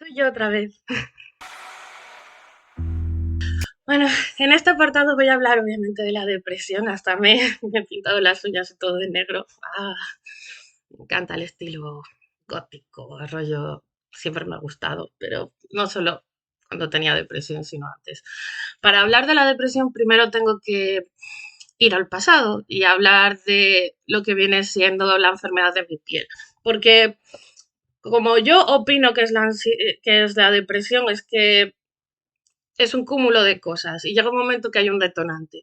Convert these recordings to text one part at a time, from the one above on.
Soy yo otra vez. Bueno, en este apartado voy a hablar obviamente de la depresión. Hasta me he pintado las uñas y todo de negro. Me encanta el estilo gótico, el rollo siempre me ha gustado, pero no solo cuando tenía depresión, sino antes. Para hablar de la depresión, primero tengo que ir al pasado y hablar de lo que viene siendo la enfermedad de mi piel. Porque como yo opino que que es la depresión, es que es un cúmulo de cosas y llega un momento que hay un detonante.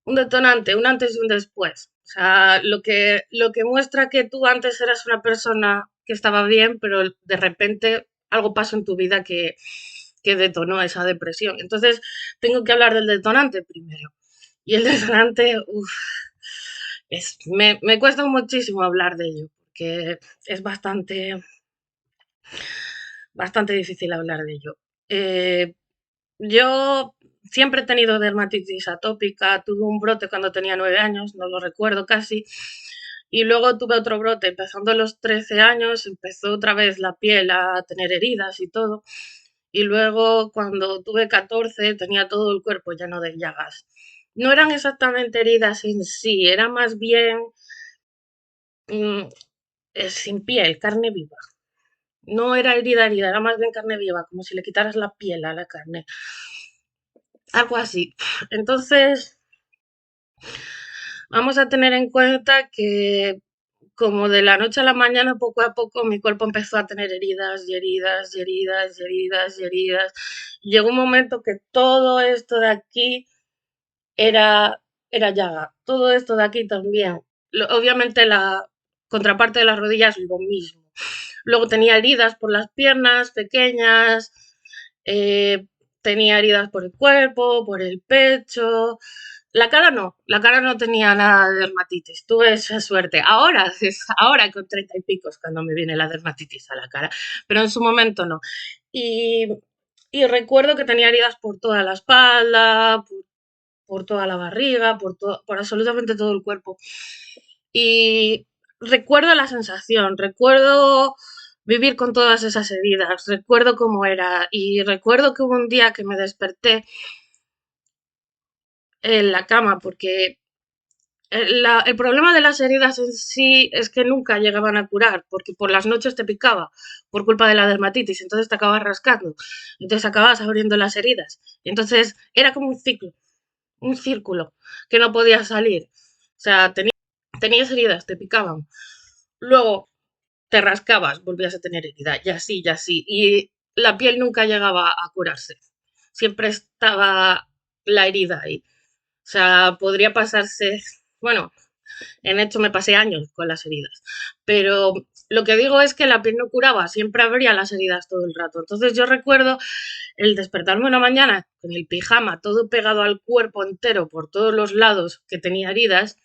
Un detonante, un antes y un después. O sea, lo que muestra que tú antes eras una persona que estaba bien, pero de repente algo pasó en tu vida que detonó esa depresión. Entonces, tengo que hablar del detonante primero. Y el detonante, me cuesta muchísimo hablar de ello, porque es bastante difícil hablar de ello. Eh, Yo siempre he tenido dermatitis atópica, tuve un brote cuando tenía 9 años, no lo recuerdo casi, y luego tuve otro brote empezando a los 13 años, empezó otra vez la piel a tener heridas y todo, y luego cuando tuve 14 tenía todo el cuerpo lleno de llagas. No eran exactamente heridas en sí, era más bien mm, sin piel, carne viva. No era herida, era más bien carne viva, como si le quitaras la piel a la carne. Algo así. Entonces, vamos a tener en cuenta que como de la noche a la mañana, poco a poco, mi cuerpo empezó a tener heridas y heridas y heridas y heridas y heridas. Y llegó un momento que todo esto de aquí era, era llaga. Todo esto de aquí también. Obviamente la contraparte de las rodillas lo mismo. Luego tenía heridas por las piernas pequeñas, eh, tenía heridas por el cuerpo, por el pecho. La cara no tenía nada de dermatitis, tuve esa suerte. Ahora, ahora con 30 y pico es cuando me viene la dermatitis a la cara, pero en su momento no. Y, y recuerdo que tenía heridas por toda la espalda, por toda la barriga, por absolutamente todo el cuerpo. Y recuerdo la sensación, recuerdo vivir con todas esas heridas, recuerdo cómo era y recuerdo que hubo un día que me desperté en la cama porque el problema de las heridas en sí es que nunca llegaban a curar, porque por las noches te picaba por culpa de la dermatitis, entonces te acabas rascando, entonces acabas abriendo las heridas. Y entonces era como un círculo que no podía salir. O sea, tenías heridas, te picaban. Luego te rascabas, volvías a tener herida, y así, y así. Y la piel nunca llegaba a curarse. Siempre estaba la herida ahí. O sea, podría pasarse, bueno, en hecho me pasé años con las heridas, pero lo que digo es que la piel no curaba, siempre abría las heridas todo el rato. Entonces yo recuerdo el despertarme una mañana con el pijama todo pegado al cuerpo entero por todos los lados que tenía heridas,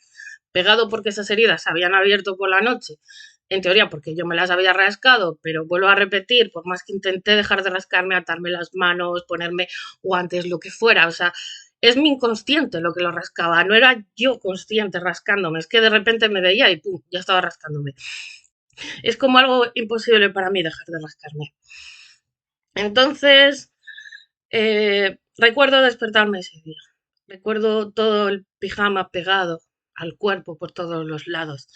pegado porque esas heridas se habían abierto por la noche, en teoría porque yo me las había rascado, pero vuelvo a repetir, por más que intenté dejar de rascarme, atarme las manos, ponerme guantes, lo que fuera, o sea, es mi inconsciente lo que lo rascaba, no era yo consciente rascándome, es que de repente me veía y pum, ya estaba rascándome. Es como algo imposible para mí dejar de rascarme. Entonces, recuerdo despertarme ese día. Recuerdo todo el pijama pegado al cuerpo por todos los lados.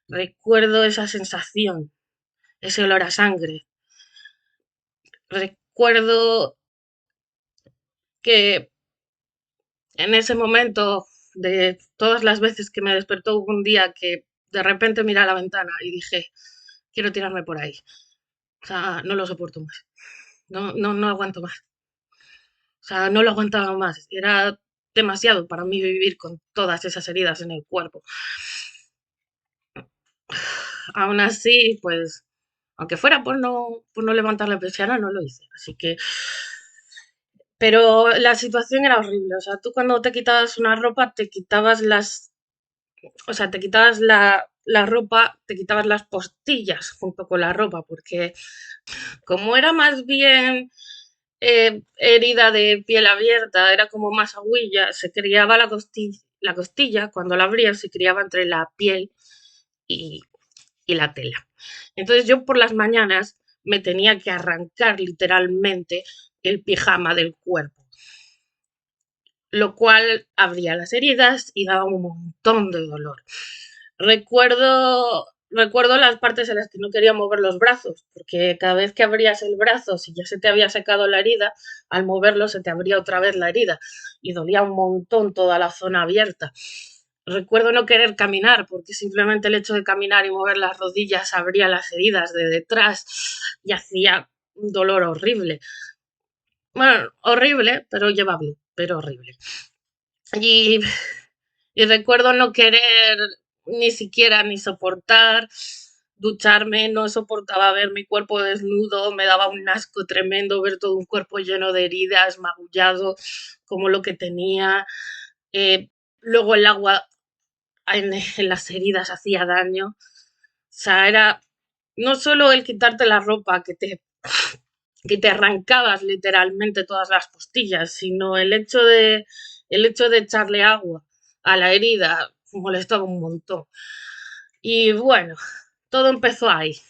Recuerdo esa sensación, ese olor a sangre. Recuerdo que en ese momento, de todas las veces que me despertó, hubo un día que de repente miré a la ventana y dije, quiero tirarme por ahí. O sea, no lo soporto más. No aguanto más. O sea, no lo aguantaba más. Era demasiado para mí vivir con todas esas heridas en el cuerpo. Aún así, pues, aunque fuera por no levantar la persiana, no lo hice. Así que, pero la situación era horrible. O sea, tú cuando te quitabas una ropa, te quitabas o sea, te quitabas la ropa, te quitabas las postillas junto con la ropa, porque como era más bien herida de piel abierta, era como más agüilla, se criaba la costilla, cuando la abrías se criaba entre la piel y, y la tela. Entonces yo por las mañanas me tenía que arrancar literalmente el pijama del cuerpo, lo cual abría las heridas y daba un montón de dolor. Recuerdo las partes en las que no quería mover los brazos, porque cada vez que abrías el brazo, si ya se te había secado la herida, al moverlo se te abría otra vez la herida y dolía un montón toda la zona abierta. Recuerdo no querer caminar, porque simplemente el hecho de caminar y mover las rodillas abría las heridas de detrás y hacía un dolor horrible. Bueno, horrible, pero llevable, pero horrible. Y, y recuerdo no querer ni siquiera ni soportar ducharme, no soportaba ver mi cuerpo desnudo, me daba un asco tremendo ver todo un cuerpo lleno de heridas, magullado, como lo que tenía. Luego el agua en las heridas hacía daño. O sea, era no solo el quitarte la ropa que te arrancabas literalmente todas las costillas, sino el hecho de echarle agua a la herida molestaba un montón. Y bueno, todo empezó ahí.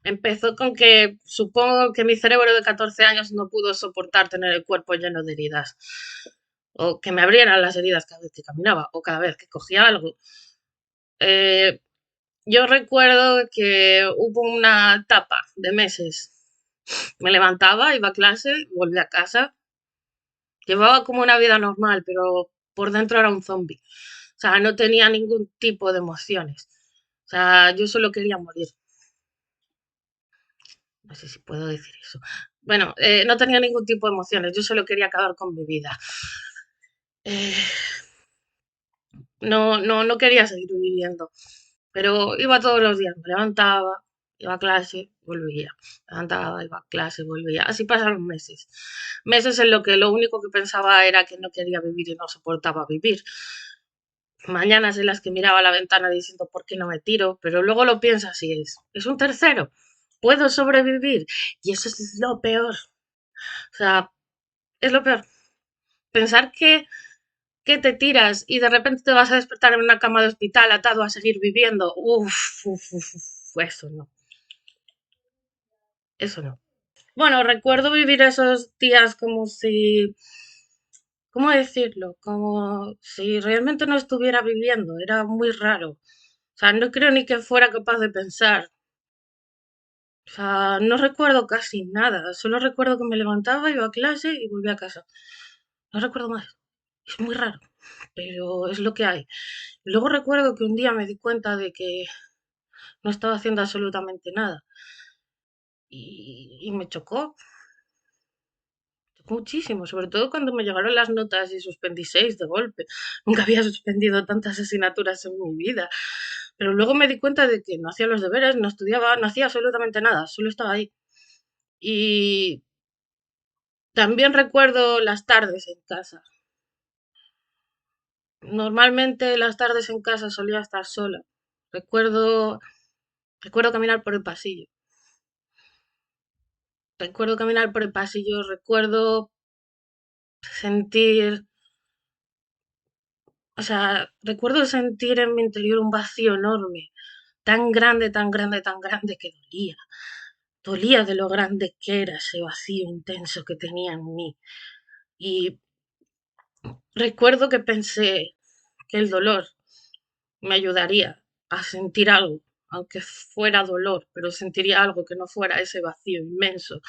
Empezó con que supongo que mi cerebro de 14 años no pudo soportar tener el cuerpo lleno de heridas. O que me abrieran las heridas cada vez que caminaba o cada vez que cogía algo. Eh, yo recuerdo que hubo una etapa de meses. Me levantaba, iba a clase, volvía a casa. Llevaba como una vida normal, pero por dentro era un zombie. O sea, no tenía ningún tipo de emociones. O sea, yo solo quería morir. No sé si puedo decir eso. Bueno, no tenía ningún tipo de emociones. Yo solo quería acabar con mi vida. Eh, no quería seguir viviendo. Pero iba todos los días. Me levantaba, iba a clase, volvía. Me levantaba, iba a clase, volvía. Así pasaron meses. Meses en lo que lo único que pensaba era que no quería vivir y no soportaba vivir. Mañanas en las que miraba a la ventana diciendo por qué no me tiro, pero luego lo piensas y es un tercero, puedo sobrevivir y eso es lo peor, o sea, es lo peor. Pensar que te tiras y de repente te vas a despertar en una cama de hospital atado a seguir viviendo, eso no, eso no. Bueno, recuerdo vivir esos días como si, ¿cómo decirlo? Como si realmente no estuviera viviendo, era muy raro. O sea, no creo ni que fuera capaz de pensar. O sea, no recuerdo casi nada. Solo recuerdo que me levantaba, iba a clase y volvía a casa. No recuerdo más. Es muy raro, pero es lo que hay. Luego recuerdo que un día me di cuenta de que no estaba haciendo absolutamente nada. Y me chocó muchísimo, sobre todo cuando me llegaron las notas y suspendí 6 de golpe. Nunca había suspendido tantas asignaturas en mi vida. Pero luego me di cuenta de que no hacía los deberes, no estudiaba, no hacía absolutamente nada, solo estaba ahí. Y también recuerdo las tardes en casa. Normalmente las tardes en casa solía estar sola. Recuerdo, recuerdo caminar por el pasillo. Recuerdo caminar por el pasillo, recuerdo sentir, o sea, recuerdo sentir en mi interior un vacío enorme, tan grande, tan grande, tan grande que dolía. Dolía de lo grande que era ese vacío intenso que tenía en mí. Y recuerdo que pensé que el dolor me ayudaría a sentir algo, aunque fuera dolor, pero sentiría algo que no fuera ese vacío inmenso.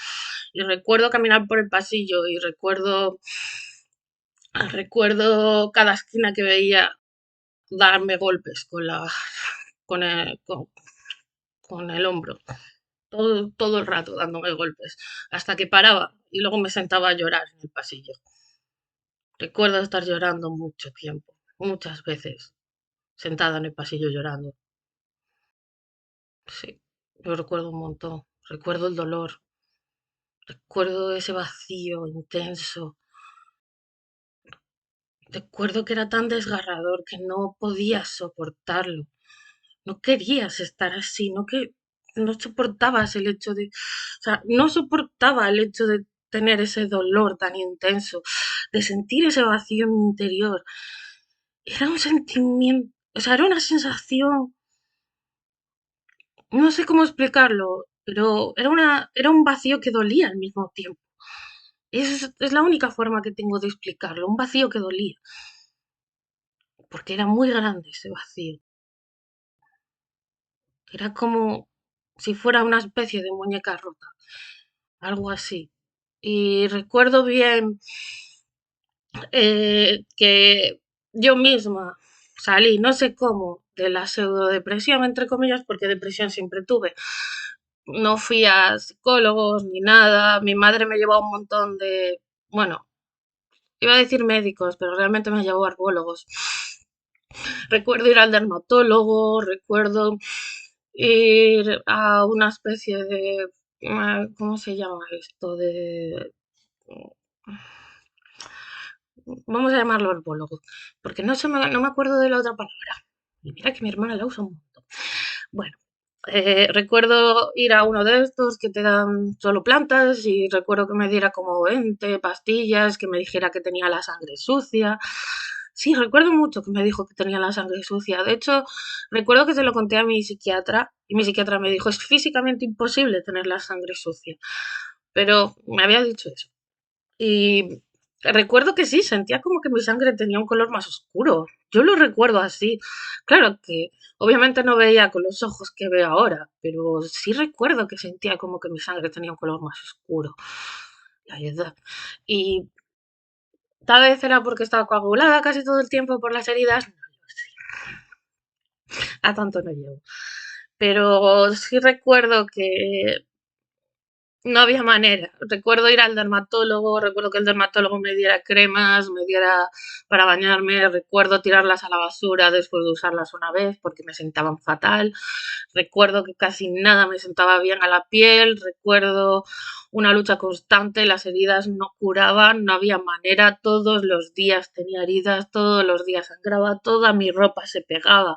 Y recuerdo caminar por el pasillo y recuerdo cada esquina que veía darme golpes con el hombro, todo el rato dándome golpes, hasta que paraba y luego me sentaba a llorar en el pasillo. Recuerdo estar llorando mucho tiempo, muchas veces, sentada en el pasillo llorando. Sí, lo recuerdo un montón. Recuerdo el dolor, recuerdo ese vacío intenso. Recuerdo que era tan desgarrador que no podías soportarlo. No querías estar así, no soportabas el hecho de, o sea, no soportaba el hecho de tener ese dolor tan intenso, de sentir ese vacío en mi interior. Era un sentimiento, o sea, era una sensación, no sé cómo explicarlo. pero era un vacío que dolía al mismo tiempo. Es la única forma que tengo de explicarlo, un vacío que dolía, porque era muy grande ese vacío. Era como si fuera una especie de muñeca rota, algo así. Y recuerdo bien que yo misma salí, no sé cómo, de la pseudodepresión, entre comillas, porque depresión siempre tuve. No fui a psicólogos ni nada. Mi madre me llevó a un montón de, bueno, iba a decir médicos, pero realmente me llevó a arbólogos. Recuerdo ir al dermatólogo, recuerdo ir a una especie de, ¿cómo se llama esto? Vamos a llamarlo herbólogo, porque no me acuerdo de la otra palabra. Y mira que mi hermana la usa un montón. Bueno, recuerdo ir a uno de estos que te dan solo plantas y recuerdo que me diera como 20 pastillas, que me dijera que tenía la sangre sucia. Sí, recuerdo mucho que me dijo que tenía la sangre sucia. De hecho, recuerdo que se lo conté a mi psiquiatra y mi psiquiatra me dijo, es físicamente imposible tener la sangre sucia. Pero me había dicho eso. Y recuerdo que sí, sentía como que mi sangre tenía un color más oscuro. Yo lo recuerdo así. Claro que obviamente no veía con los ojos que veo ahora, pero sí recuerdo que sentía como que mi sangre tenía un color más oscuro. La verdad. Y tal vez era porque estaba coagulada casi todo el tiempo por las heridas. No lo sé. A tanto no llevo. Pero sí recuerdo que no había manera. Recuerdo ir al dermatólogo, recuerdo que el dermatólogo me diera cremas, me diera para bañarme, recuerdo tirarlas a la basura después de usarlas una vez porque me sentaban fatal, recuerdo que casi nada me sentaba bien a la piel, recuerdo una lucha constante, las heridas no curaban, no había manera, todos los días tenía heridas, todos los días sangraba, toda mi ropa se pegaba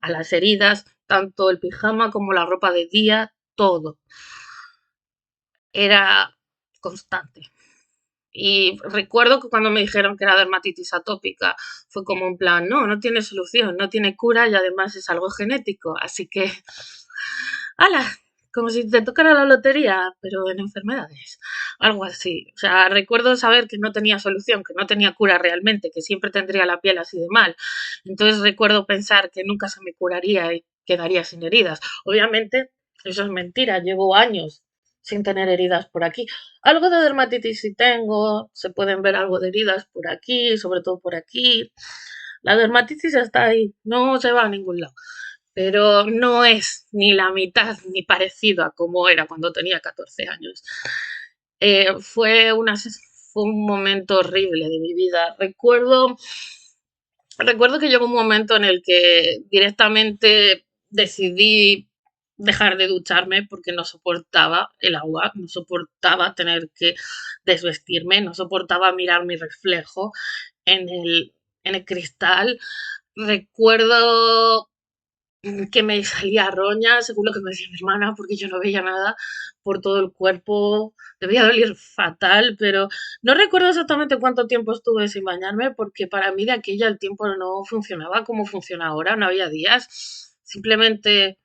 a las heridas, tanto el pijama como la ropa de día, todo era constante. Y recuerdo que cuando me dijeron que era dermatitis atópica, fue como un plan, no, no tiene solución, no tiene cura y además es algo genético. Así que, ¡hala! Como si te tocara la lotería, pero en enfermedades. Algo así. O sea, recuerdo saber que no tenía solución, que no tenía cura realmente, que siempre tendría la piel así de mal. Entonces recuerdo pensar que nunca se me curaría y quedaría sin heridas. Obviamente, eso es mentira. Llevo años sin tener heridas por aquí. Algo de dermatitis sí tengo, se pueden ver algo de heridas por aquí, sobre todo por aquí. La dermatitis está ahí, no se va a ningún lado, pero no es ni la mitad ni parecido a como era cuando tenía 14 años. Fue un momento horrible de mi vida. Recuerdo que llegó un momento en el que directamente decidí dejar de ducharme porque no soportaba el agua, no soportaba tener que desvestirme, no soportaba mirar mi reflejo en en el cristal. Recuerdo que me salía roña, según lo que me decía mi hermana, porque yo no veía nada por todo el cuerpo. Debía doler fatal, pero no recuerdo exactamente cuánto tiempo estuve sin bañarme, porque para mí de aquella el tiempo no funcionaba como funciona ahora, no había días. Simplemente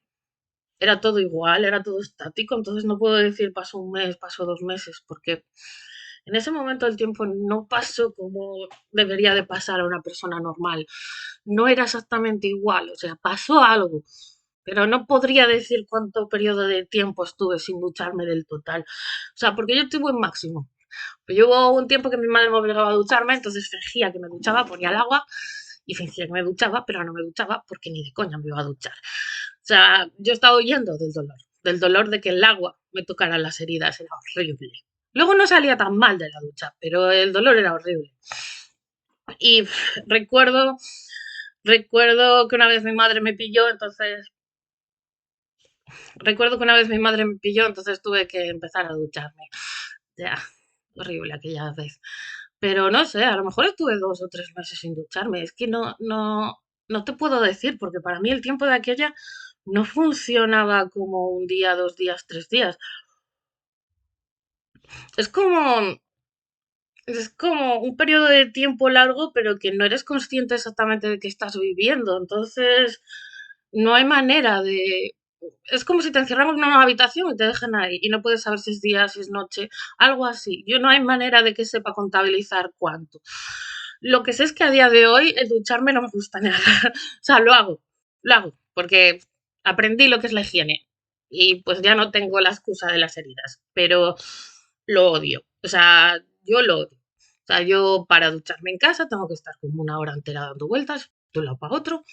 era todo igual, era todo estático, entonces no puedo decir pasó un mes, pasó 2 meses, porque en ese momento el tiempo no pasó como debería de pasar a una persona normal. No era exactamente igual, o sea, pasó algo, pero no podría decir cuánto periodo de tiempo estuve sin ducharme del total. O sea, porque yo tuve un máximo. Pero yo hubo un tiempo que mi madre me obligaba a ducharme, entonces fingía que me duchaba, ponía el agua y fingía que me duchaba, pero no me duchaba porque ni de coña me iba a duchar. O sea, yo estaba huyendo del dolor de que el agua me tocara las heridas, era horrible. Luego no salía tan mal de la ducha, pero el dolor era horrible. Y recuerdo, recuerdo que una vez mi madre me pilló, entonces, recuerdo que una vez mi madre me pilló, entonces tuve que empezar a ducharme. Ya, horrible aquella vez. Pero no sé, a lo mejor estuve 2 o 3 meses sin ducharme. Es que no te puedo decir, porque para mí el tiempo de aquella no funcionaba como un día, 2 días, 3 días. Es como, es como un periodo de tiempo largo, pero que no eres consciente exactamente de que estás viviendo. Entonces, no hay manera es como si te encierran en una habitación y te dejan ahí y no puedes saber si es día, si es noche, algo así. Yo no hay manera de que sepa contabilizar cuánto. Lo que sé es que a día de hoy el ducharme no me gusta nada. O sea, lo hago, porque aprendí lo que es la higiene y pues ya no tengo la excusa de las heridas, pero lo odio. O sea, yo lo odio. O sea, yo para ducharme en casa tengo que estar como una hora entera dando vueltas de un lado para otro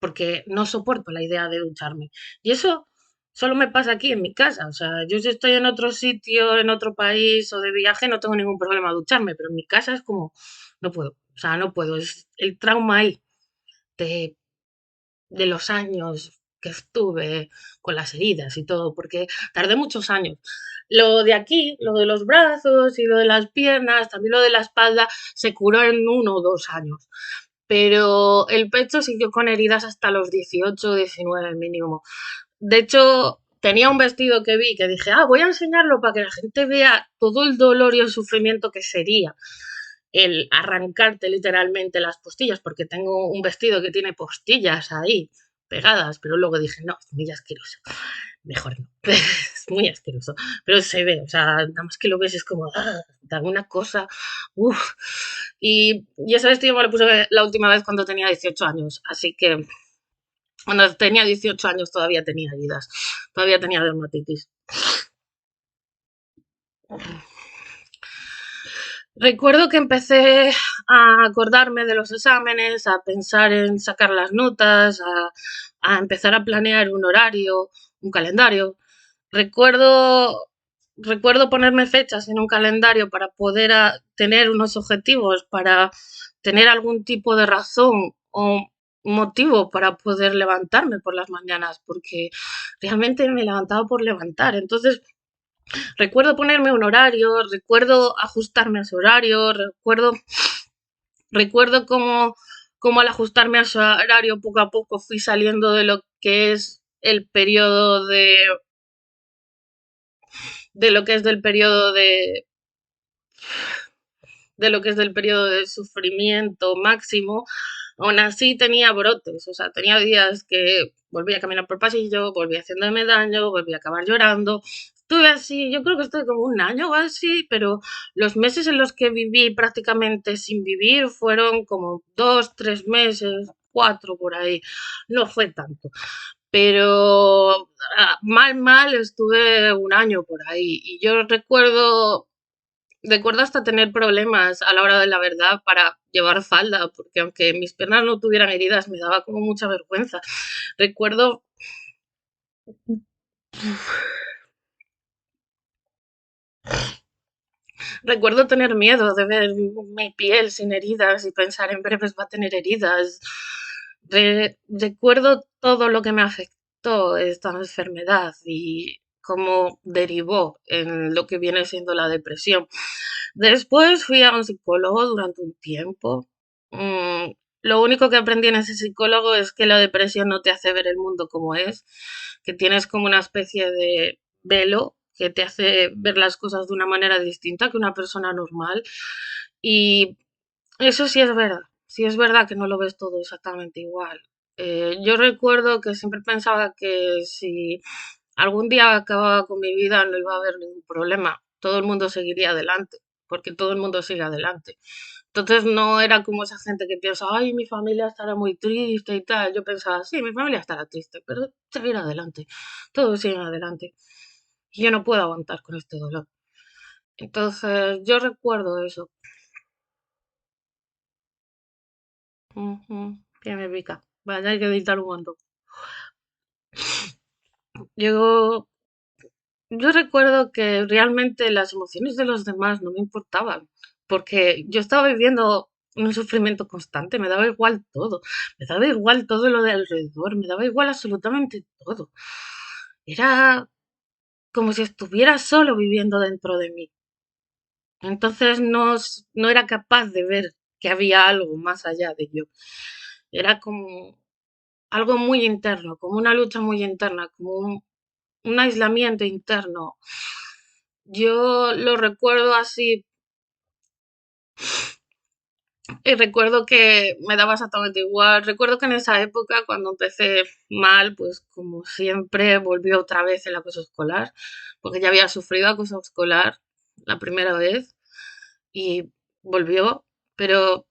porque no soporto la idea de ducharme. Y eso solo me pasa aquí en mi casa. O sea, yo si estoy en otro sitio, en otro país o de viaje, no tengo ningún problema ducharme, pero en mi casa es como, no puedo. O sea, no puedo. Es el trauma ahí de, de los años que estuve con las heridas y todo, porque tardé muchos años. Lo de aquí, lo de los brazos y lo de las piernas, también lo de la espalda, se curó en 1 o 2 años, pero el pecho siguió con heridas hasta los 18 o 19 mínimo. De hecho, tenía un vestido que vi que dije, voy a enseñarlo para que la gente vea todo el dolor y el sufrimiento que sería el arrancarte literalmente las postillas, porque tengo un vestido que tiene postillas ahí pegadas, pero luego dije, no, es muy asqueroso, mejor no, es muy asqueroso, pero se ve, o sea, nada más que lo ves es como, da una cosa, uff, y ese vestido me lo puse la última vez cuando tenía 18 años, así que cuando tenía 18 años todavía tenía heridas, todavía tenía dermatitis. Recuerdo que empecé a acordarme de los exámenes, a pensar en sacar las notas, a empezar a planear un horario, un calendario. Recuerdo, recuerdo ponerme fechas en un calendario para poder tener unos objetivos, para tener algún tipo de razón o motivo para poder levantarme por las mañanas, porque realmente me levantaba por levantar. Entonces, recuerdo ponerme un horario, recuerdo ajustarme a ese horario, recuerdo cómo al ajustarme a ese horario poco a poco fui saliendo de lo que es el periodo de lo que es del periodo de lo que es del periodo de sufrimiento máximo. Aún así tenía brotes, o sea, tenía días que volvía a caminar por pasillo, volvía haciéndome daño, volvía a acabar llorando. Estuve así, yo creo que estuve como 1 año o así, pero los meses en los que viví prácticamente sin vivir fueron como 2, 3 meses, 4 por ahí. No fue tanto. Pero mal estuve 1 año por ahí. Y yo recuerdo hasta tener problemas a la hora de la verdad para llevar falda, porque aunque mis piernas no tuvieran heridas, me daba como mucha vergüenza. Recuerdo, recuerdo tener miedo de ver mi piel sin heridas y pensar en breves va a tener heridas. Recuerdo todo lo que me afectó esta enfermedad y cómo derivó en lo que viene siendo la depresión. Después fui a un psicólogo durante un tiempo. Mm, lo único que aprendí en ese psicólogo es que la depresión no te hace ver el mundo como es, que tienes como una especie de velo que te hace ver las cosas de una manera distinta que una persona normal. Y eso sí es verdad que no lo ves todo exactamente igual. Yo recuerdo que siempre pensaba que si algún día acababa con mi vida no iba a haber ningún problema, todo el mundo seguiría adelante, porque todo el mundo sigue adelante. Entonces no era como esa gente que piensa, ay, mi familia estará muy triste y tal. Yo pensaba, sí, mi familia estará triste, pero seguir adelante, todos siguen adelante. Y yo no puedo aguantar con este dolor. Entonces yo recuerdo eso. Ujú, que me pica. Vaya, hay que editar un montón. Yo, yo recuerdo que realmente las emociones de los demás no me importaban, porque yo estaba viviendo un sufrimiento constante, me daba igual todo, me daba igual todo lo de alrededor, me daba igual absolutamente todo. Era como si estuviera solo viviendo dentro de mí. Entonces no era capaz de ver que había algo más allá de yo. Era como algo muy interno, como una lucha muy interna, como un aislamiento interno. Yo lo recuerdo así Y recuerdo que me daba exactamente igual. Recuerdo que en esa época, cuando empecé mal, pues como siempre, volvió otra vez el acoso escolar, porque ya había sufrido acoso escolar la primera vez y volvió, pero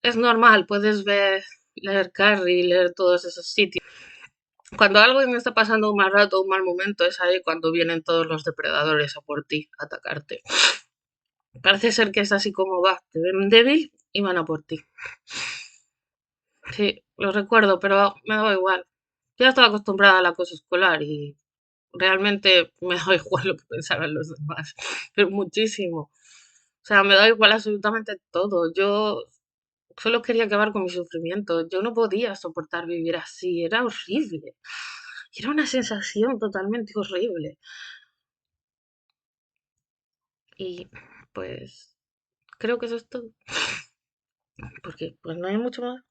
es normal, puedes ver, leer Carrie, leer todos esos sitios. Cuando algo me está pasando un mal rato, un mal momento, es ahí cuando vienen todos los depredadores a por ti, a atacarte. Parece ser que es así como va, te ven débil y van a por ti. Sí, lo recuerdo, pero me daba igual. Ya estaba acostumbrada al acoso escolar y realmente me da igual lo que pensaran los demás, pero muchísimo. O sea, me da igual absolutamente todo. Yo solo quería acabar con mi sufrimiento. Yo no podía soportar vivir así, era horrible. Era una sensación totalmente horrible. Y pues creo que eso es todo, porque pues no hay mucho más.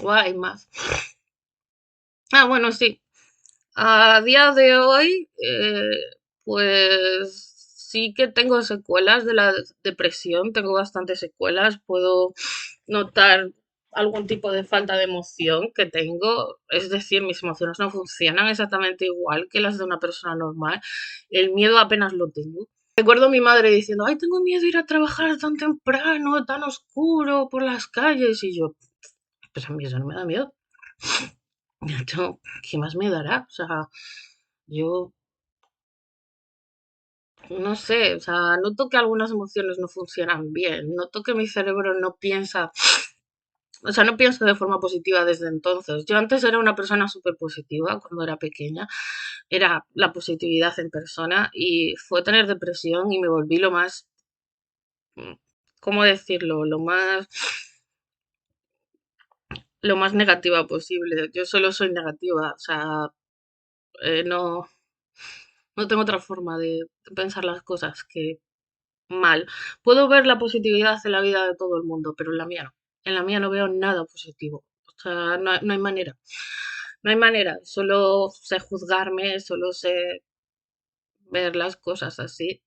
O hay más. Ah, bueno, sí. A día de hoy, pues sí que tengo secuelas de la depresión, tengo bastantes secuelas, puedo notar algún tipo de falta de emoción que tengo, es decir, mis emociones no funcionan exactamente igual que las de una persona normal, el miedo apenas lo tengo. Recuerdo a mi madre diciendo, ay, tengo miedo de ir a trabajar tan temprano, tan oscuro, por las calles, y yo, pues a mí eso no me da miedo. De hecho, ¿qué más me dará? O sea, yo no sé, o sea, noto que algunas emociones no funcionan bien, noto que mi cerebro no piensa, o sea, no pienso de forma positiva desde entonces. Yo antes era una persona súper positiva cuando era pequeña, era la positividad en persona y fue tener depresión y me volví lo más, mm, ¿cómo decirlo? Lo más negativa posible. Yo solo soy negativa, o sea, no, no tengo otra forma de pensar las cosas que mal. Puedo ver la positividad en la vida de todo el mundo, pero en la mía no. En la mía no veo nada positivo. O sea, no hay manera. No hay manera. Solo sé juzgarme, solo sé ver las cosas así.